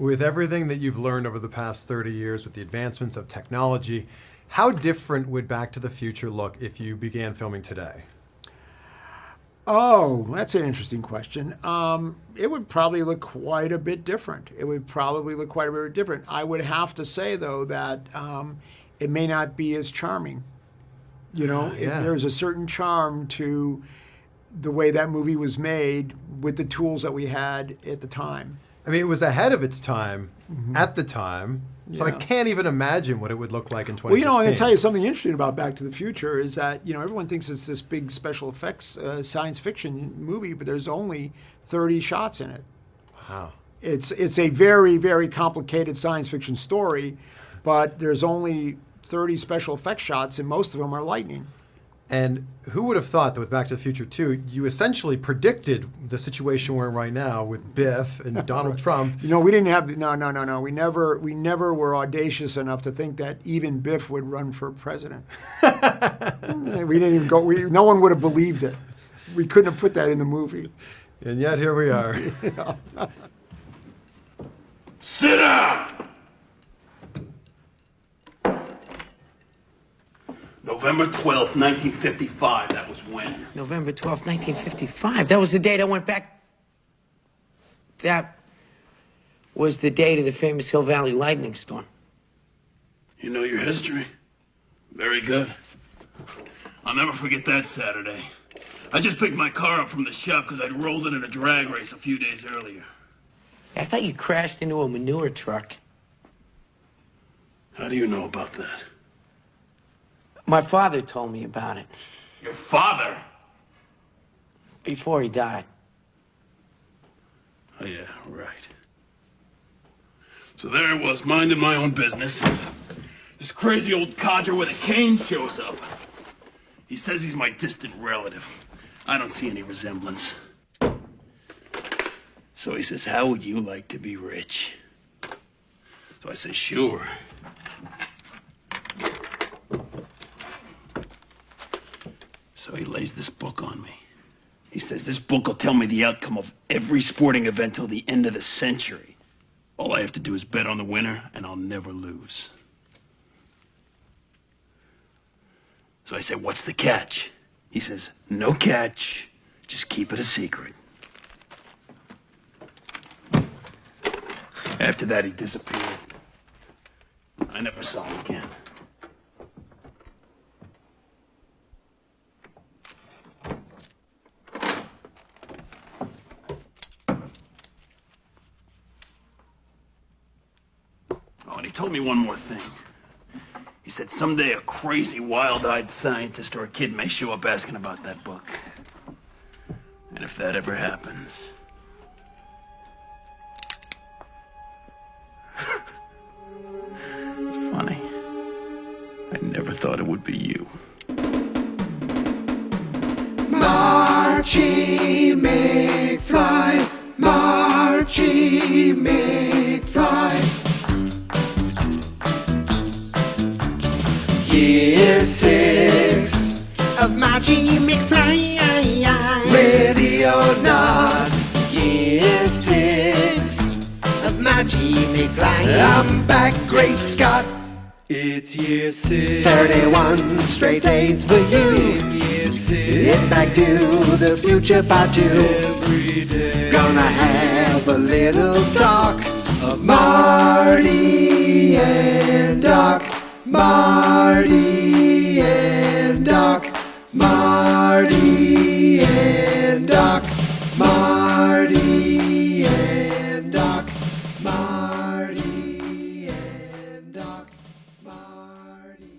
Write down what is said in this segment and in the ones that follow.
With everything that you've learned over the past 30 years with the advancements of technology, how different would Back to the Future look if you began filming today? Oh, that's an interesting question. It would probably look quite a bit different. I would have to say, though, that it may not be as charming. You know, there's a certain charm to the way that movie was made with the tools that we had at the time. I mean, it was ahead of its time at the time, so I can't even imagine what it would look like in 2016. Well, you know, I'm going to tell you something interesting about Back to the Future is that, you know, everyone thinks it's this big special effects science fiction movie, but there's only 30 shots in it. Wow. It's a very, very complicated science fiction story, but there's only 30 special effects shots, and most of them are lightning. And who would have thought that with Back to the Future 2, you essentially predicted the situation we're in right now with Biff and Donald Trump? You know, we didn't have no. We never were audacious enough to think that even Biff would run for president. We didn't even go. No one would have believed it. We couldn't have put that in the movie. And yet here we are. Sit down. November 12th, 1955, that was when? November 12th, 1955. That was the date I went back. That was the date of the famous Hill Valley lightning storm. You know your history. Very good. I'll never forget that Saturday. I just picked my car up from the shop because I'd rolled it in a drag race a few days earlier. I thought you crashed into a manure truck. How do you know about that? My father told me about it. Your father? Before he died. Oh, yeah, right. So there I was, minding my own business. This crazy old codger with a cane shows up. He says he's my distant relative. I don't see any resemblance. So he says, how would you like to be rich? So I said, sure. So he lays this book on me. He says, this book will tell me the outcome of every sporting event till the end of the century. All I have to do is bet on the winner, and I'll never lose. So I said, what's the catch? He says, no catch, just keep it a secret. After that, he disappeared. I never saw him again. And he told me one more thing. He said someday a crazy, wild-eyed scientist or a kid may show up asking about that book. And if that ever happens... It's funny. I never thought it would be you. Marchy McFly, Marchy McFly. Year 6 of Marchy McFly, ready or not. Year 6 of Marchy McFly. I'm back, great Scott. It's year 6. 31 straight days for you. In year 6. It's Back to the Future Part 2. Every day. Gonna have a little talk of Marty and Doc. Marty and Doc, Marty and Doc, Marty and Doc, Marty and Doc, Marty.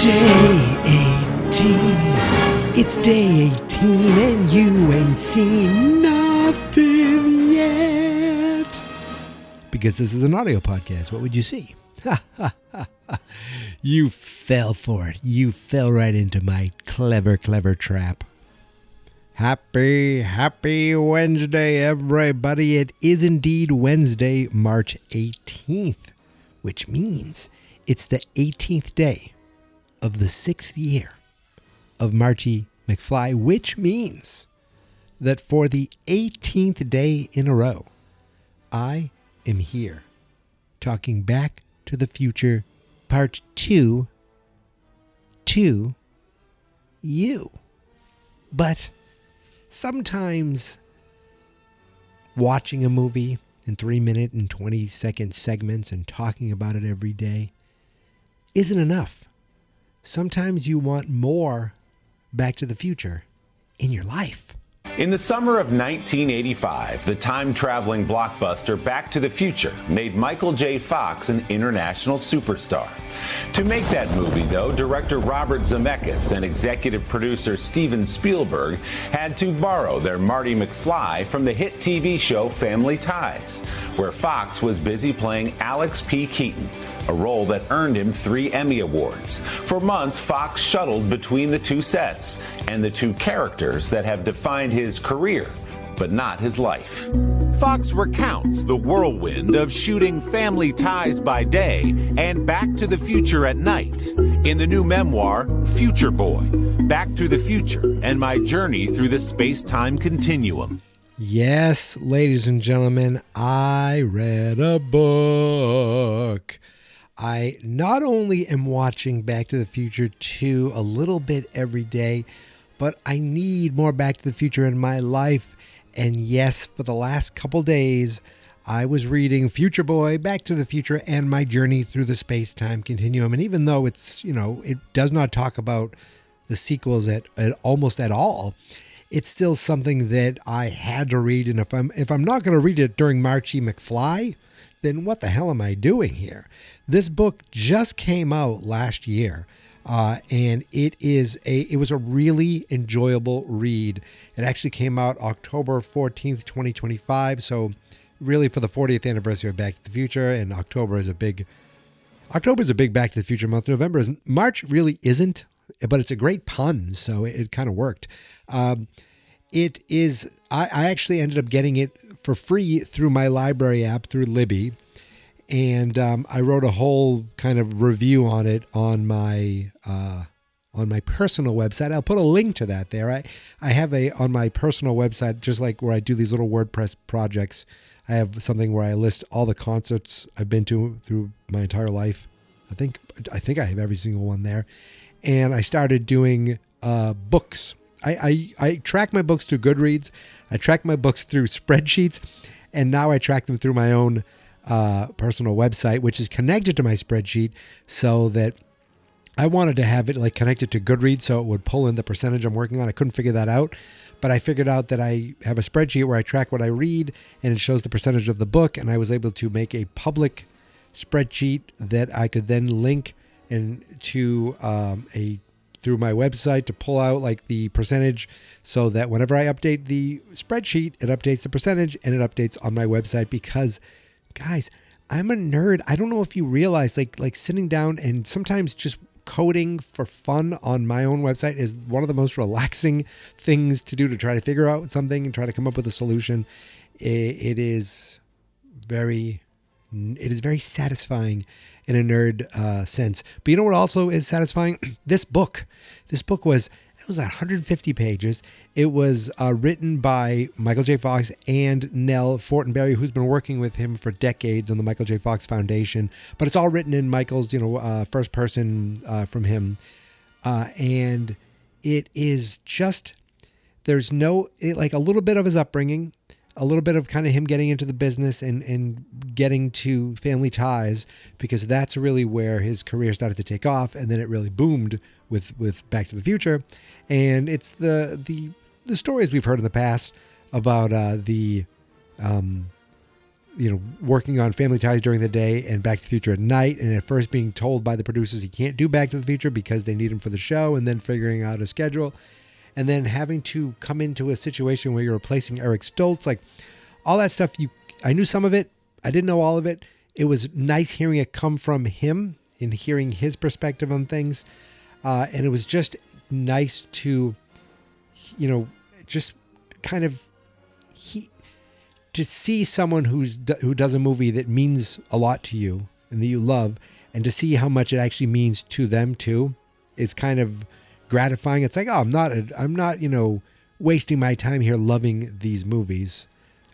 Day 18. It's day 18 and you ain't seen nothing yet. Because this is an audio podcast, what would you see? You fell for it. You fell right into my clever, clever trap. Happy Wednesday, everybody. It is indeed Wednesday, March 18th, which means it's the 18th day of the 6th year of Marchy McFly, which means that for the 18th day in a row, I am here talking Back to the Future Part 2 to you. But sometimes watching a movie in 3-minute and 20-second segments and talking about it every day isn't enough. Sometimes you want more Back to the Future in your life. In the summer of 1985, the time-traveling blockbuster Back to the Future made Michael J. Fox an international superstar. To make that movie, though, director Robert Zemeckis and executive producer Steven Spielberg had to borrow their Marty McFly from the hit TV show Family Ties, where Fox was busy playing Alex P. Keaton, a role that earned him 3 Emmy Awards. For months, Fox shuttled between the two sets and the two characters that have defined his career, but not his life. Fox recounts the whirlwind of shooting Family Ties by day and Back to the Future at night in the new memoir, Future Boy, Back to the Future and My Journey Through the Space-Time Continuum. Yes, ladies and gentlemen, I read a book. I not only am watching Back to the Future 2 a little bit every day, but I need more Back to the Future in my life. And yes, for the last couple days, I was reading Future Boy, Back to the Future, and My Journey Through the Space-Time Continuum. And even though it's, it does not talk about the sequels at almost at all, it's still something that I had to read. And if I'm not going to read it during Marchy McFly, then what the hell am I doing here? This book just came out last year, and it was a really enjoyable read. It actually came out October 14th, 2025. So really for the 40th anniversary of Back to the Future, and October is a big Back to the Future month. March really isn't, but it's a great pun, so it kind of worked. It is, I actually ended up getting it for free through my library app through Libby. And I wrote a whole kind of review on it on my personal website. I'll put a link to that there. I have on my personal website, just like where I do these little WordPress projects, I have something where I list all the concerts I've been to through my entire life. I think I have every single one there. And I started doing books. I track my books through Goodreads. I track my books through spreadsheets. And now I track them through my own personal website, which is connected to my spreadsheet, so that I wanted to have it like connected to Goodreads so it would pull in the percentage I'm working on. I couldn't figure that out, but I figured out that I have a spreadsheet where I track what I read and it shows the percentage of the book, and I was able to make a public spreadsheet that I could then link to through my website to pull out like the percentage, so that whenever I update the spreadsheet, it updates the percentage and it updates on my website. Because guys, I'm a nerd. I don't know if you realize, like sitting down and sometimes just coding for fun on my own website is one of the most relaxing things to do, to try to figure out something and try to come up with a solution. It is very satisfying in a nerd sense. But you know what also is satisfying? This book was 150 pages. It was written by Michael J. Fox and Nell Fortenberry, who's been working with him for decades on the Michael J. Fox Foundation. But it's all written in Michael's, first person from him. And it is just, there's like a little bit of his upbringing, a little bit of kind of him getting into the business and getting to Family Ties, because that's really where his career started to take off. And then it really boomed with Back to the Future. And it's the stories we've heard in the past about working on Family Ties during the day and Back to the Future at night, and at first being told by the producers he can't do Back to the Future because they need him for the show, and then figuring out a schedule, and then having to come into a situation where you're replacing Eric Stoltz, like all that stuff. I knew some of it. I didn't know all of it. It was nice hearing it come from him in hearing his perspective on things. And it was just nice to, just kind of to see someone who does a movie that means a lot to you and that you love, and to see how much it actually means to them too. It's kind of gratifying. It's like, oh, I'm not, wasting my time here loving these movies.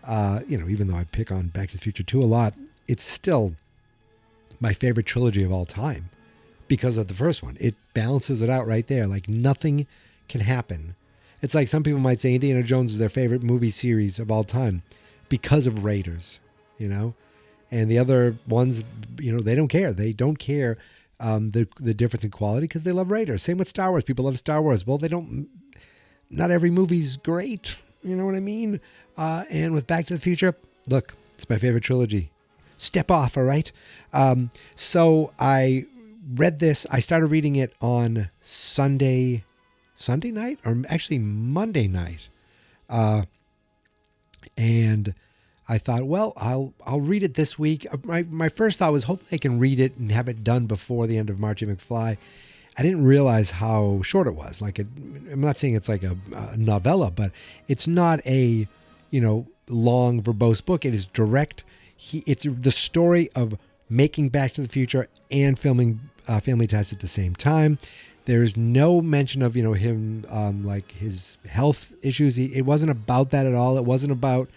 Even though I pick on Back to the Future 2 a lot, it's still my favorite trilogy of all time because of the first one. It balances it out right there. Like nothing can happen. It's like some people might say Indiana Jones is their favorite movie series of all time because of Raiders, and the other ones, they don't care. They don't care the difference in quality because they love Raiders. Same with Star Wars. People love Star Wars. Well, not every movie's great. You know what I mean? And with Back to the Future, look, it's my favorite trilogy. Step off, all right? So I read this. I started reading it on Sunday night, or actually Monday night. And I thought, well, I'll read it this week. My first thought was hopefully I can read it and have it done before the end of Marchy McFly. I didn't realize how short it was. I'm not saying it's like a novella, but it's not a, long verbose book. It is direct. It's the story of making Back to the Future and filming Family Ties at the same time. There's no mention of, him, like his health issues. It wasn't about that at all. It wasn't about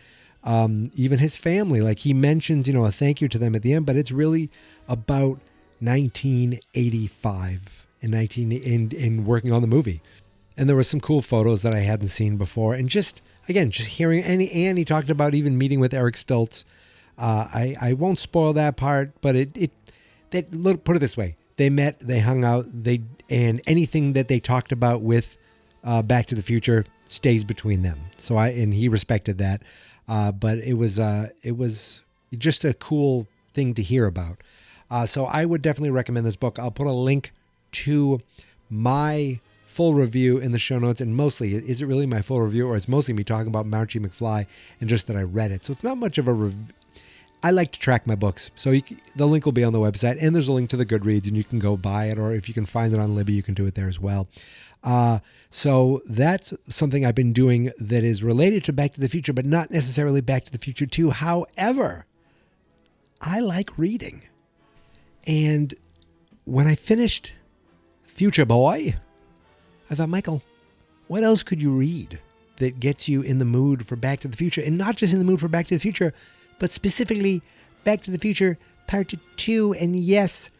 even his family. Like he mentions, a thank you to them at the end, but it's really about 1985 in working on the movie. And there were some cool photos that I hadn't seen before. And just hearing, and he talked about even meeting with Eric Stoltz. I won't spoil that part, but put it this way. They met, they hung out, and anything that they talked about with Back to the Future stays between them. So he respected that. But it was just a cool thing to hear about. So I would definitely recommend this book. I'll put a link to my full review in the show notes. And mostly, is it really my full review, or it's mostly me talking about Marchy McFly and just that I read it. So it's not much of a review. I like to track my books. So the link will be on the website, and there's a link to the Goodreads, and you can go buy it, or if you can find it on Libby, you can do it there as well. So that's something I've been doing that is related to Back to the Future, but not necessarily Back to the Future 2. However, I like reading. And when I finished Future Boy, I thought, Michael, what else could you read that gets you in the mood for Back to the Future? And not just in the mood for Back to the Future, but specifically Back to the Future Part 2. And yes,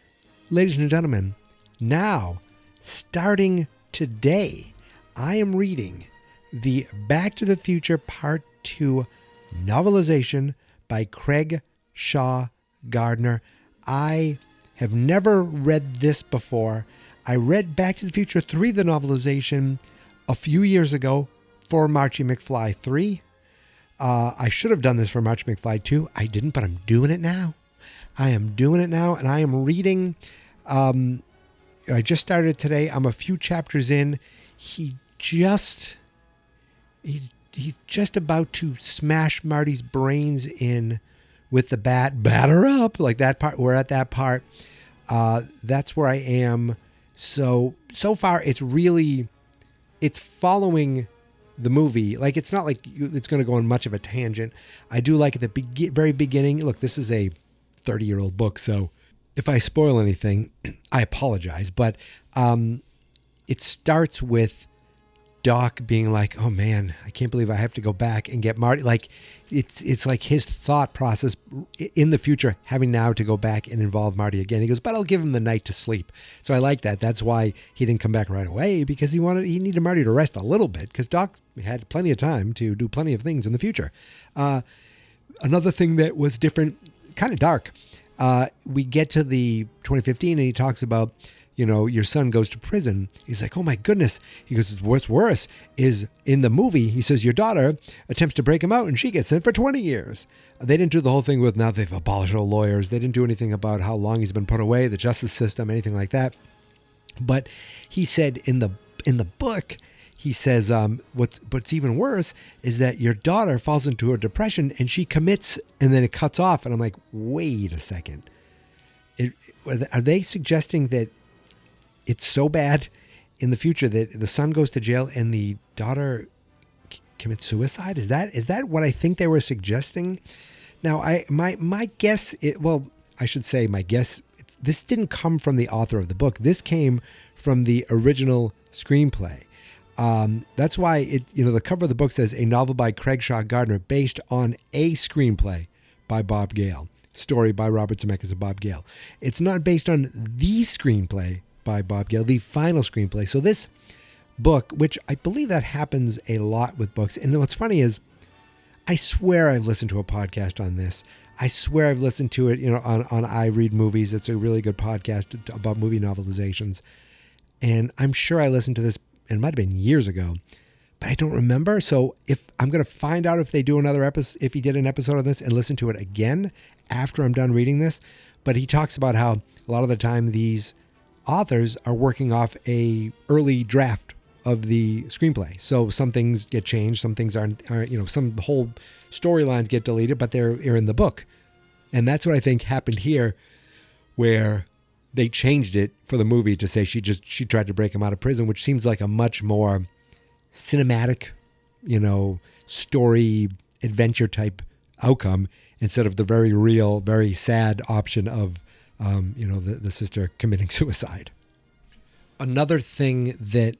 ladies and gentlemen, now, starting today, I am reading the Back to the Future Part 2 novelization by Craig Shaw Gardner. I have never read this before. I read Back to the Future 3, the novelization, a few years ago for Marchy McFly 3. I should have done this for Marchy McFly 2. I didn't, but I'm doing it now. I am doing it now, and I am reading. I just started today. I'm a few chapters in. He's just about to smash Marty's brains in with the bat. Batter up, like that part. We're at that part. That's where I am. So far, it's following the movie. Like, it's not like it's going to go on much of a tangent. I do like at the very beginning. Look, this is a 30-year-old book, so if I spoil anything, I apologize. But it starts with Doc being like, "Oh man, I can't believe I have to go back and get Marty." Like, it's like his thought process in the future, having now to go back and involve Marty again. He goes, "But I'll give him the night to sleep." So I like that. That's why he didn't come back right away, because he needed Marty to rest a little bit, because Doc had plenty of time to do plenty of things in the future. Another thing that was different, kind of dark. We get to the 2015, and he talks about, your son goes to prison. He's like, oh my goodness. He goes, what's worse is in the movie, he says, your daughter attempts to break him out and she gets sent for 20 years. They didn't do the whole thing with now they've abolished all lawyers. They didn't do anything about how long he's been put away, the justice system, anything like that. But he said in the book, he says, what's even worse is that your daughter falls into a depression and she commits, and then it cuts off. And I'm like, wait a second. are they suggesting that it's so bad in the future that the son goes to jail and the daughter commits suicide? Is that what I think they were suggesting? Now, my guess, I should say my guess, this didn't come from the author of the book. This came from the original screenplay. That's why the cover of the book says a novel by Craig Shaw Gardner based on a screenplay by Bob Gale. Story by Robert Zemeckis and Bob Gale. It's not based on the screenplay by Bob Gale, the final screenplay. So this book, which I believe that happens a lot with books. And what's funny is, I swear I've listened to a podcast on this. I swear I've listened to it, on I Read Movies. It's a really good podcast about movie novelizations. And I'm sure I listened to this, it might have been years ago, but I don't remember. So if I'm going to find out if they do another episode, if he did an episode of this, and listen to it again after I'm done reading this. But he talks about how a lot of the time these authors are working off a early draft of the screenplay. So some things get changed, some things aren't, some whole storylines get deleted, but they're in the book. And that's what I think happened here, where they changed it for the movie to say she tried to break him out of prison, which seems like a much more cinematic, story adventure type outcome, instead of the very real, very sad option of, the sister committing suicide. Another thing that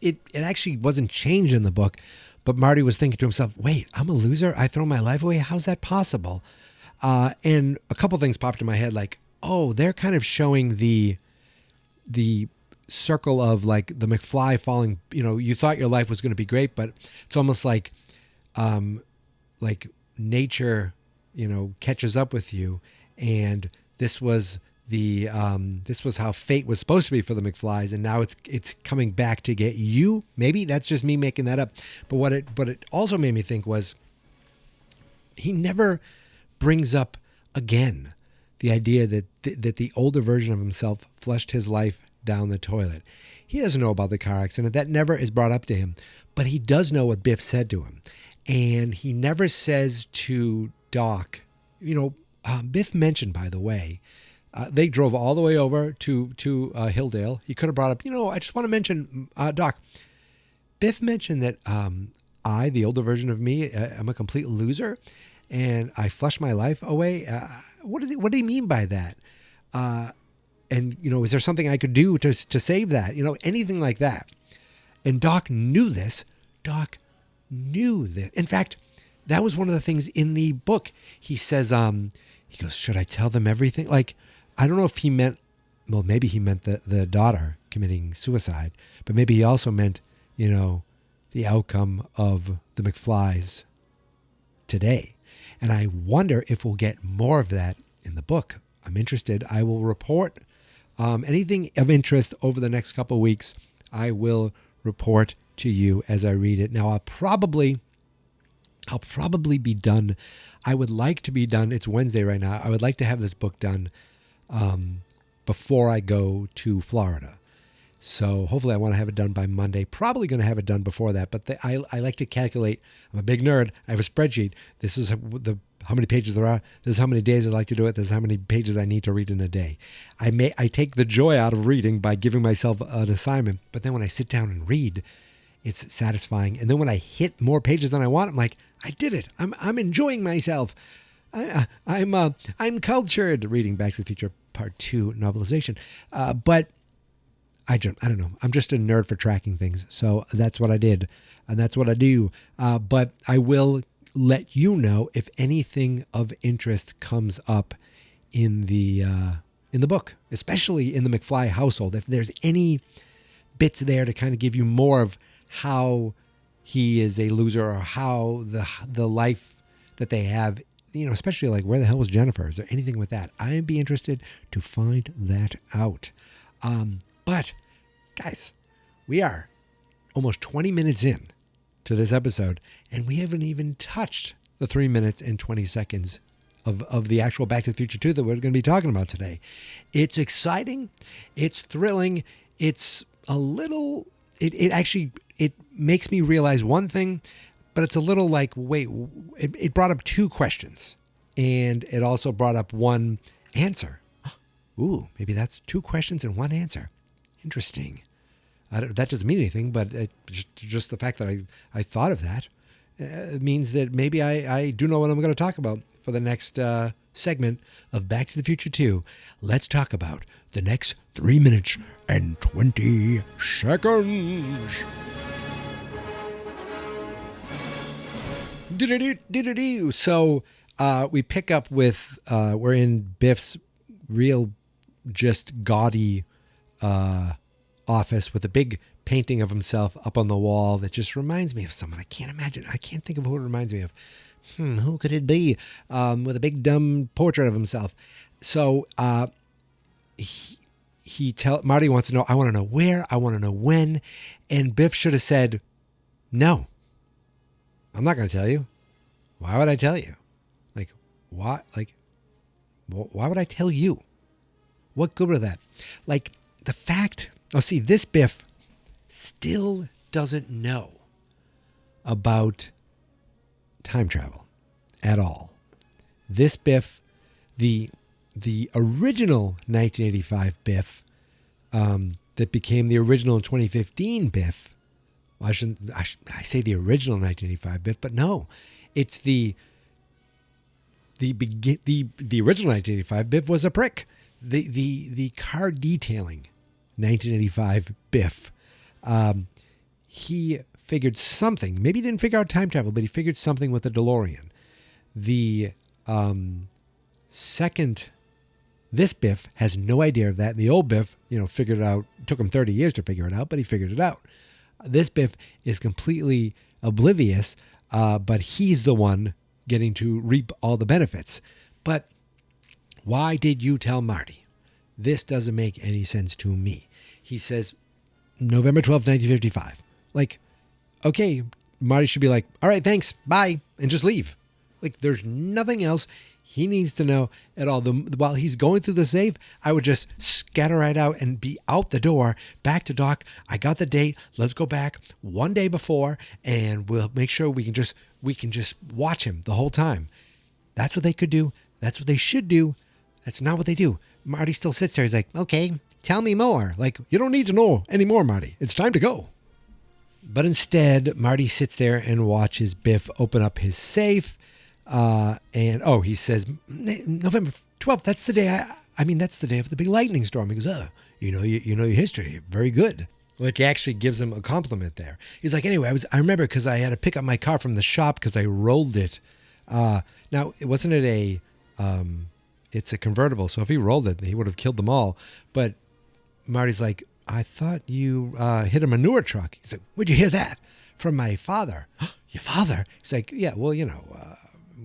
it actually wasn't changed in the book, but Marty was thinking to himself, wait, I'm a loser? I throw my life away? How's that possible? And a couple things popped in my head, like, oh, they're kind of showing the circle of like the McFly falling, you thought your life was going to be great, but it's almost like nature, catches up with you. And this was how fate was supposed to be for the McFlys, and now it's coming back to get you. Maybe that's just me making that up. But what it also made me think was, he never brings up again the idea that the older version of himself flushed his life down the toilet. He doesn't know about the car accident. That never is brought up to him. But he does know what Biff said to him. And he never says to Doc, Biff mentioned, by the way, they drove all the way over to Hilldale. He could have brought up, I just want to mention, Doc, Biff mentioned that I, the older version of me, am a complete loser, and I flushed my life away. What did he mean by that? And, is there something I could do to save that? Anything like that. And Doc knew this. Doc knew this. In fact, that was one of the things in the book. He says, he goes, should I tell them everything? Like, I don't know if he meant, well, maybe he meant the daughter committing suicide, but maybe he also meant, the outcome of the McFlys today. And I wonder if we'll get more of that in the book. I'm interested. I will report anything of interest over the next couple of weeks. I will report to you as I read it. Now, I'll probably be done. I would like to be done. It's Wednesday right now. I would like to have this book done before I go to Florida. So hopefully I want to have it done by Monday. Probably going to have it done before that. But I like to calculate. I'm a big nerd. I have a spreadsheet. This is how many pages there are. This is how many days I'd like to do it. This is how many pages I need to read in a day. I take the joy out of reading by giving myself an assignment. But then when I sit down and read, it's satisfying. And then when I hit more pages than I want, I'm like, I did it. I'm enjoying myself. I'm cultured. Reading Back to the Future Part 2 novelization. But I don't know. I'm just a nerd for tracking things. So that's what I did. And that's what I do. But I will let you know if anything of interest comes up in the book, especially in the McFly household. If there's any bits there to kind of give you more of how he is a loser, or how the life that they have, especially like where the hell was Jennifer? Is there anything with that? I'd be interested to find that out. But guys, we are almost 20 minutes in to this episode, and we haven't even touched the 3 minutes and 20 seconds of the actual Back to the Future 2 that we're going to be talking about today. It's exciting. It's thrilling. It's a little, it makes me realize one thing, but it's a little like, it brought up two questions, and it also brought up one answer Ooh, maybe that's 2 questions and 1 answer. Interesting. That doesn't mean anything, but just the fact that I thought of that means that maybe I do know what I'm going to talk about for the next segment of Back to the Future 2. Let's talk about the next 3 minutes and 20 seconds. So we pick up with, we're in Biff's real just gaudy office with a big painting of himself up on the wall that just reminds me of someone. I can't think of who it reminds me of. Who could it be? With a big dumb portrait of himself. So Marty wants to know, I want to know where, I want to know when. And Biff should have said, no, I'm not going to tell you. Why would I tell you? Why would I tell you? What good was that? The fact, this Biff still doesn't know about time travel at all. This Biff, the original 1985 Biff, that became the original 2015 Biff. Well, I say the original 1985 Biff, but no, it's the original 1985 Biff was a prick. The car detailing 1985 Biff, he figured something. Maybe he didn't figure out time travel, but he figured something with the DeLorean. The second, this Biff has no idea of that. The old Biff, figured it out. It took him 30 years to figure it out, but he figured it out. This Biff is completely oblivious, but he's the one getting to reap all the benefits. But why did you tell Marty? This doesn't make any sense to me. He says, November 12th, 1955. Okay, Marty should be like, all right, thanks, bye, and just leave. There's nothing else he needs to know at all. While he's going through the safe, I would just scatter right out and be out the door, back to Doc. I got the date. Let's go back one day before, and we'll make sure we can just watch him the whole time. That's what they could do. That's what they should do. That's not what they do. Marty still sits there. He's like, okay, tell me more. You don't need to know anymore, Marty. It's time to go. But instead, Marty sits there and watches Biff open up his safe. He says, November 12th, that's the day that's the day of the big lightning storm. He goes, you know your history. Very good. He actually gives him a compliment there. He's like, anyway, I remember because I had to pick up my car from the shop because I rolled it. Now, wasn't it it's a convertible. So if he rolled it, he would have killed them all. But Marty's like, I thought you hit a manure truck. He's like, where'd you hear that? From my father. Your father? He's like, yeah, well,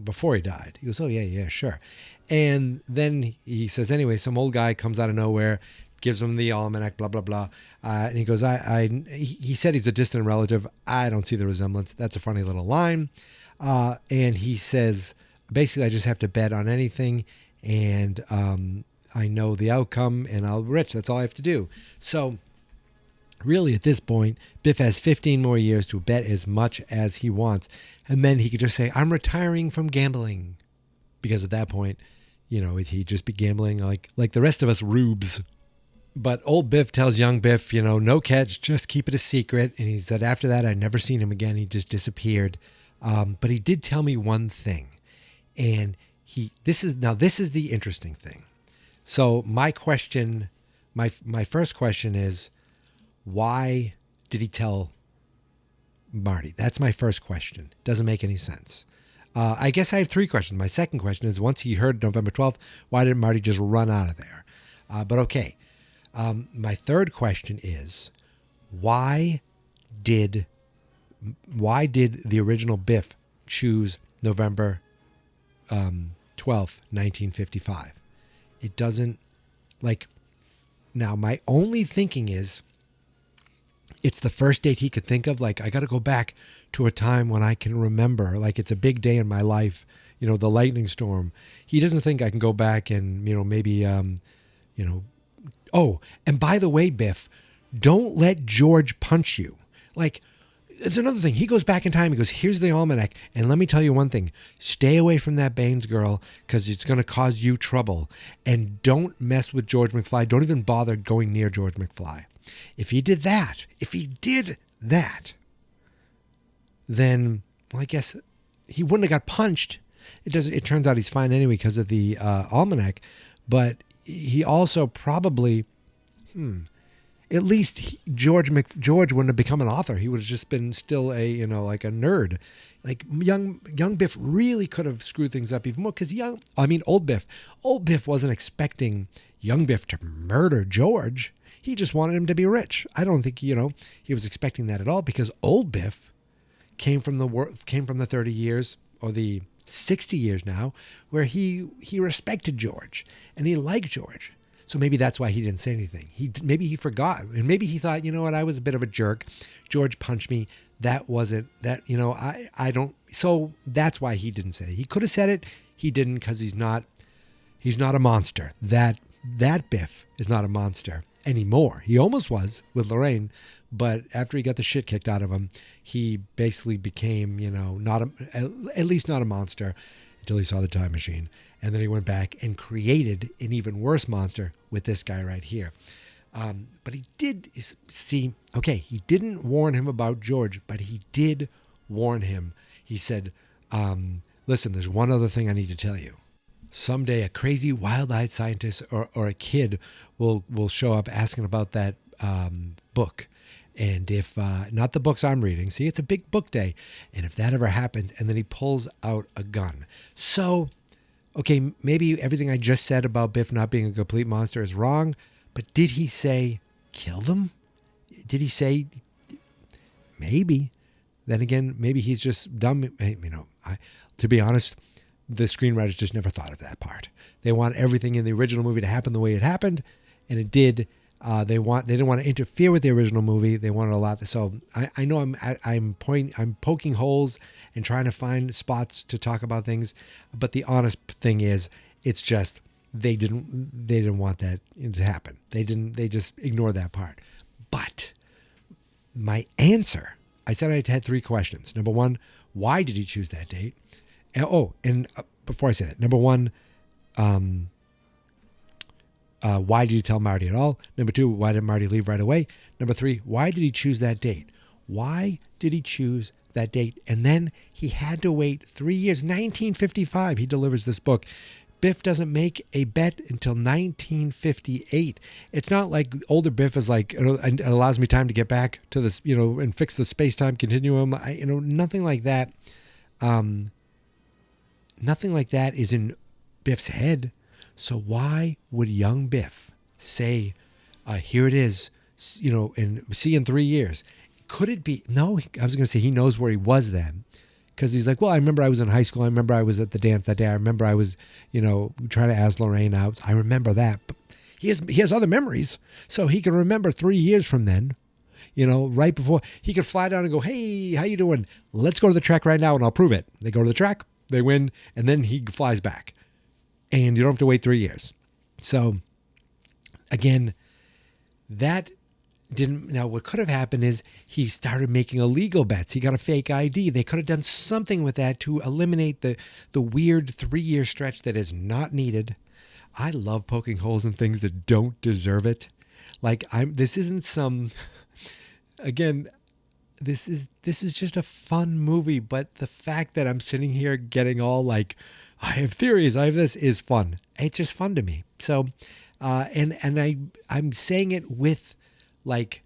before he died. He goes, oh, yeah, sure. And then he says, anyway, some old guy comes out of nowhere, gives him the almanac, blah, blah, blah. And he goes, he said he's a distant relative. I don't see the resemblance. That's a funny little line. And he says, basically, I just have to bet on anything. And I know the outcome and I'll be rich. That's all I have to do. So really at this point, Biff has 15 more years to bet as much as he wants. And then he could just say, I'm retiring from gambling. Because at that point, he'd just be gambling like the rest of us rubes. But old Biff tells young Biff, no catch, just keep it a secret. And he said after that, I'd never seen him again. He just disappeared. But he did tell me one thing. And this is the interesting thing. So my question, my first question is, why did he tell Marty? That's my first question. Doesn't make any sense. I guess I have 3 questions. My second question is, once he heard November 12th, why didn't Marty just run out of there? But okay. My third question is, why did the original Biff choose November 12th, 1955? It doesn't, now my only thinking is, it's the first date he could think of. I got to go back to a time when I can remember, it's a big day in my life, the lightning storm. He doesn't think I can go back and, maybe, oh, and by the way, Biff, don't let George punch you. it's another thing. He goes back in time. He goes, here's the almanac. And let me tell you one thing. Stay away from that Baines girl because it's going to cause you trouble. And don't mess with George McFly. Don't even bother going near George McFly. If he did that, then, well, I guess he wouldn't have got punched. It turns out he's fine anyway because of the almanac. But he also probably, at least George wouldn't have become an author. He would have just been still like a nerd. Like young Biff really could have screwed things up even more because old Biff wasn't expecting young Biff to murder George. He just wanted him to be rich. I don't think he was expecting that at all because old Biff came from the 30 years or the 60 years now where he respected George and he liked George. So maybe that's why he didn't say anything. Maybe he forgot. And maybe he thought, you know what, I was a bit of a jerk. George punched me. That wasn't that, I don't. So that's why he didn't say it. He could have said it. He didn't because he's not a monster. That Biff is not a monster anymore. He almost was with Lorraine, but after he got the shit kicked out of him, he basically became, at least not a monster until he saw the time machine. And then he went back and created an even worse monster with this guy right here. But he did see, okay, he didn't warn him about George, but he did warn him. He said, listen, there's one other thing I need to tell you. Someday a crazy wild-eyed scientist or a kid will show up asking about that book. And if not the books I'm reading, see, it's a big book day. And if that ever happens, and then he pulls out a gun. So, okay, maybe everything I just said about Biff not being a complete monster is wrong, but did he say kill them? Did he say maybe? Then again, maybe he's just dumb. To be honest, the screenwriters just never thought of that part. They want everything in the original movie to happen the way it happened, and it did. They didn't want to interfere with the original movie. They wanted a lot. So I know I'm poking holes and trying to find spots to talk about things. But the honest thing is, it's just they didn't want that to happen. They just ignored that part. But my answer, I said I had 3 questions. Number 1, why did he choose that date? And before I say that, number 1, why did he tell Marty at all? Number 2, why did Marty leave right away? Number 3, why did he choose that date? Why did he choose that date? And then he had to wait 3 years. 1955, he delivers this book. Biff doesn't make a bet until 1958. It's not like older Biff is like, it allows me time to get back to this, and fix the space-time continuum. Nothing like that. Nothing like that is in Biff's head. So why would young Biff say, here it is, and see in 3 years? Could it be? No, I was going to say he knows where he was then. Because he's like, well, I remember I was in high school. I remember I was at the dance that day. I remember I was, trying to ask Lorraine out. I remember that. But he has other memories. So he can remember 3 years from then, right before. He could fly down and go, hey, how you doing? Let's go to the track right now and I'll prove it. They go to the track, they win, and then he flies back. And you don't have to wait 3 years. So, again, that didn't. Now, what could have happened is he started making illegal bets. He got a fake ID. They could have done something with that to eliminate the weird 3-year stretch that is not needed. I love poking holes in things that don't deserve it. Like this isn't some. Again, this is just a fun movie. But the fact that I'm sitting here getting all like, I have theories, I have this, is fun. It's just fun to me. So, I'm saying it with like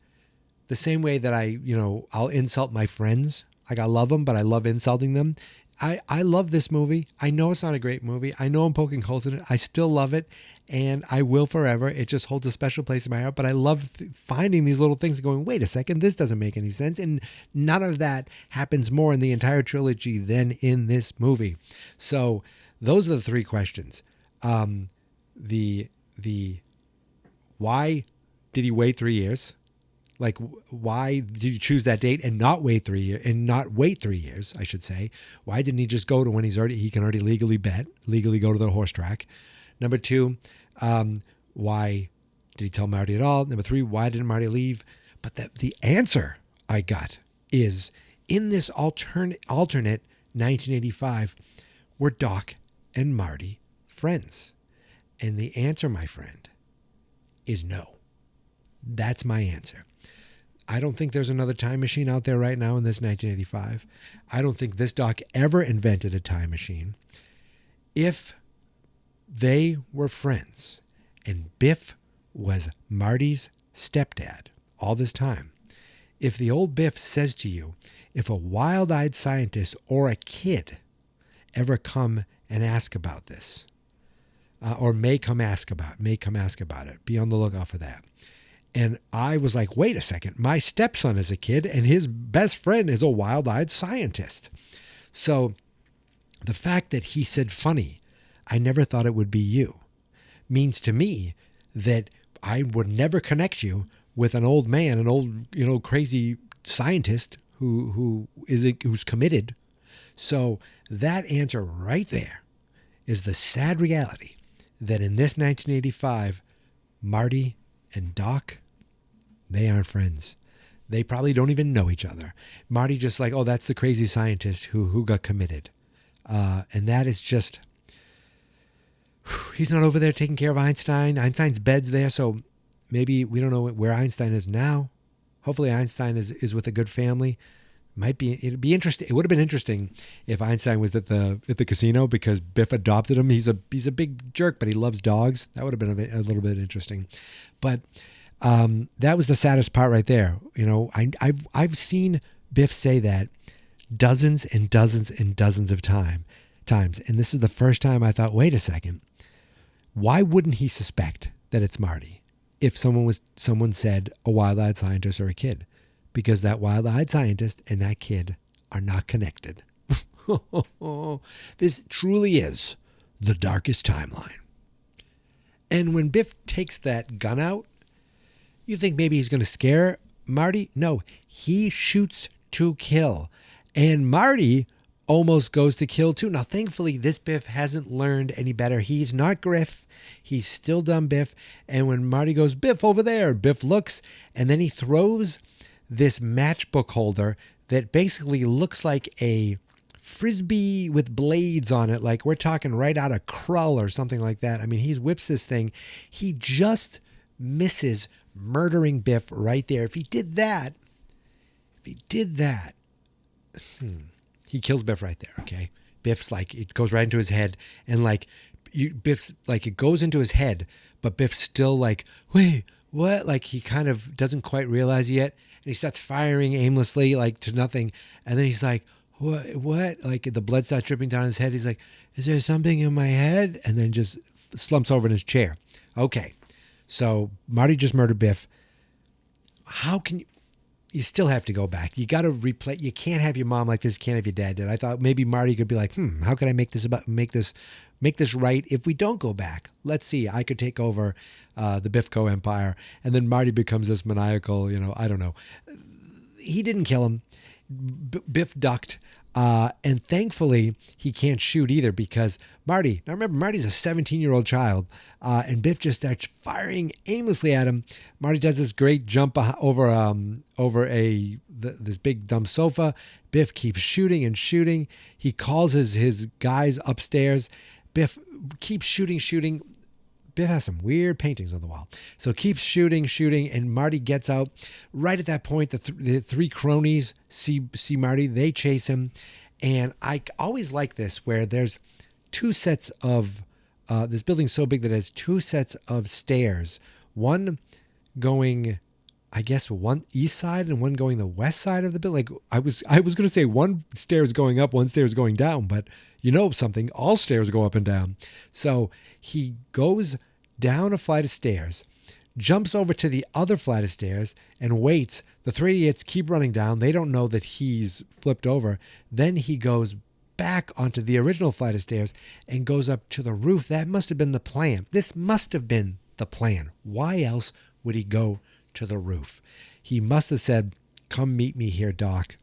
the same way that I'll insult my friends. Like I love them, but I love insulting them. I love this movie. I know it's not a great movie. I know I'm poking holes in it. I still love it, and I will forever. It just holds a special place in my heart. But I love finding these little things and going, wait a second, this doesn't make any sense. And none of that happens more in the entire trilogy than in this movie. So those are the 3 questions. The why did he wait 3 years? Like, why did you choose that date and not wait 3 years? And not wait 3 years, I should say. Why didn't he just go to when he can already legally go to the horse track? Number 2, why did he tell Marty at all? Number 3, why didn't Marty leave? But the answer I got is, in this alternate 1985, were Doc and Marty friends? And the answer, my friend, is no. That's my answer. I don't think there's another time machine out there right now in this 1985. I don't think this Doc ever invented a time machine. If they were friends and Biff was Marty's stepdad all this time, if the old Biff says to you, if a wild-eyed scientist or a kid ever come and ask about this, or may come ask about it, be on the lookout for that. And I was like, wait a second, my stepson is a kid and his best friend is a wild-eyed scientist. So the fact that he said funny, I never thought it would be you, means to me that I would never connect you with an old man, an old, crazy scientist who's committed. So that answer right there is the sad reality that in this 1985, Marty and Doc, they aren't friends. They probably don't even know each other. Marty just like, oh, that's the crazy scientist who got committed. And that is just, he's not over there taking care of Einstein. Einstein's bed's there, so maybe we don't know where Einstein is now. Hopefully Einstein is with a good family. It'd be interesting. It would have been interesting if Einstein was at the casino because Biff adopted him. He's a big jerk, but he loves dogs. That would have been a little bit interesting. But that was the saddest part right there. I've seen Biff say that dozens and dozens and dozens of times, and this is the first time I thought, wait a second, why wouldn't he suspect that it's Marty if someone said a wild-eyed scientist or a kid? Because that wild-eyed scientist and that kid are not connected. This truly is the darkest timeline. And when Biff takes that gun out, you think maybe he's going to scare Marty? No, he shoots to kill. And Marty almost goes to kill too. Now, thankfully, this Biff hasn't learned any better. He's not Griff. He's still dumb Biff. And when Marty goes, Biff, over there, Biff looks, and then he throws this matchbook holder that basically looks like a Frisbee with blades on it. Like we're talking right out of Krull or something like that. I mean, he whips this thing. He just misses murdering Biff right there. If he did that, he kills Biff right there. Okay. Biff's like, it goes right into his head and Biff's like, it goes into his head, but Biff's still like, wait, what? Like he kind of doesn't quite realize yet. And he starts firing aimlessly, like to nothing. And then he's like, what? Like the blood starts dripping down his head. He's like, is there something in my head? And then just slumps over in his chair. Okay. So Marty just murdered Biff. How can you still have to go back. You got to replay. You can't have your mom like this. You can't have your dad did. I thought maybe Marty could be like, how can I make this right if we don't go back? Let's see. I could take over the Biffco empire. And then Marty becomes this maniacal, I don't know. He didn't kill him. Biff ducked. And thankfully, he can't shoot either because Marty, now remember, Marty's a 17-year-old child, and Biff just starts firing aimlessly at him. Marty does this great jump over this big dumb sofa. Biff keeps shooting and shooting. He calls his guys upstairs. Biff keeps shooting. Biff has some weird paintings on the wall. So keeps shooting, and Marty gets out. Right at that point, the three cronies see Marty. They chase him. And I always like this, where there's two sets of, this building's so big that it has two sets of stairs. One going, I guess, one east side and one going the west side of the building. Like I was going to say one stair is going up, one stair is going down, but something, all stairs go up and down. So he goes down a flight of stairs, jumps over to the other flight of stairs and waits. The three idiots keep running down. They don't know that he's flipped over. Then he goes back onto the original flight of stairs and goes up to the roof. That must have been the plan. This must have been the plan. Why else would he go to the roof? He must have said, "Come meet me here, Doc."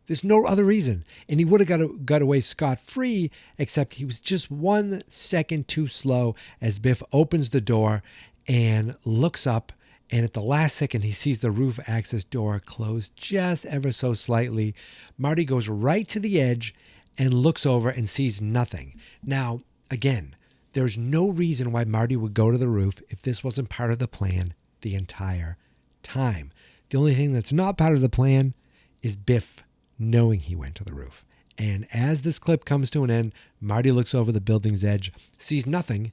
There's no other reason. And he would have got away scot-free, except he was just 1 second too slow as Biff opens the door and looks up And at the last second, he sees the roof access door close just ever so slightly. Marty goes right to the edge and looks over and sees nothing. Now, again, there's no reason why Marty would go to the roof if this wasn't part of the plan the entire time. The only thing that's not part of the plan is Biff knowing he went to the roof. And as this clip comes to an end, Marty looks over the building's edge, sees nothing,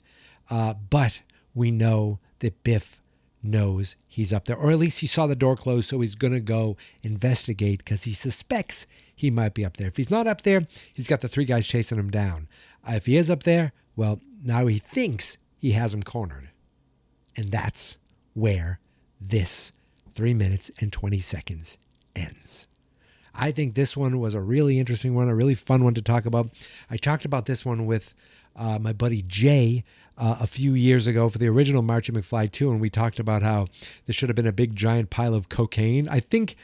but we know that Biff knows he's up there, or at least he saw the door close, so he's going to go investigate because he suspects he might be up there. If he's not up there, he's got the 3 guys chasing him down. If he is up there, well, now he thinks he has him cornered. And that's where this 3 minutes and 20 seconds ends. I think this one was a really interesting one, a really fun one to talk about. I talked about this one with my buddy Jay a few years ago for the original Marchy McFly 2, and we talked about how there should have been a big giant pile of cocaine. I think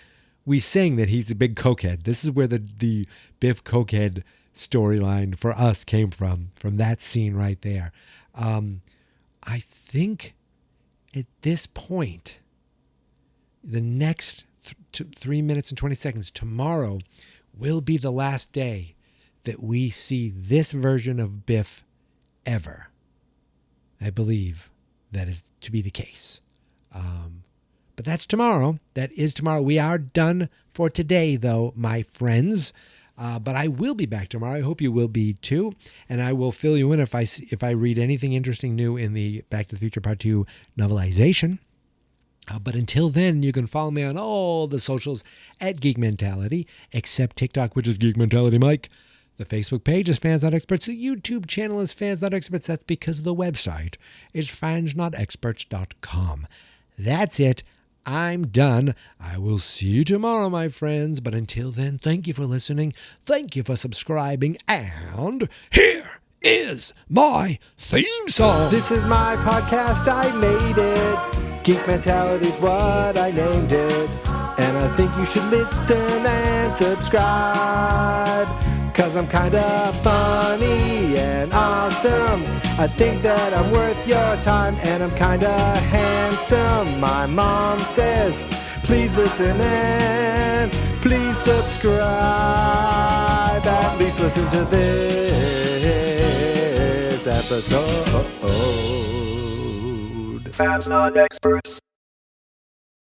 we sang that he's a big cokehead. This is where the Biff cokehead storyline for us came from that scene right there. I think at this point, the next 3 minutes and 20 seconds, tomorrow will be the last day that we see this version of Biff ever. I believe that is to be the case. But that's tomorrow. That is tomorrow. We are done for today, though, my friends. But I will be back tomorrow. I hope you will be too. And I will fill you in if I read anything interesting new in the Back to the Future Part 2 novelization. But until then, you can follow me on all the socials at Geek Mentality, except TikTok, which is Geek Mentality Mike. The Facebook page is Fans Not Experts. The YouTube channel is Fans Not Experts. That's because the website is fansnotexperts.com. That's it. I'm done. I will see you tomorrow, my friends. But until then, thank you for listening. Thank you for subscribing. And here is my theme song. This is my podcast, I made it. Geek Mentality's what I named it. And I think you should listen and subscribe. 'Cause I'm kinda funny and awesome. I think that I'm worth your time. And I'm kinda handsome, my mom says. Please listen and please subscribe. At least listen to this episode. Fans Not Experts.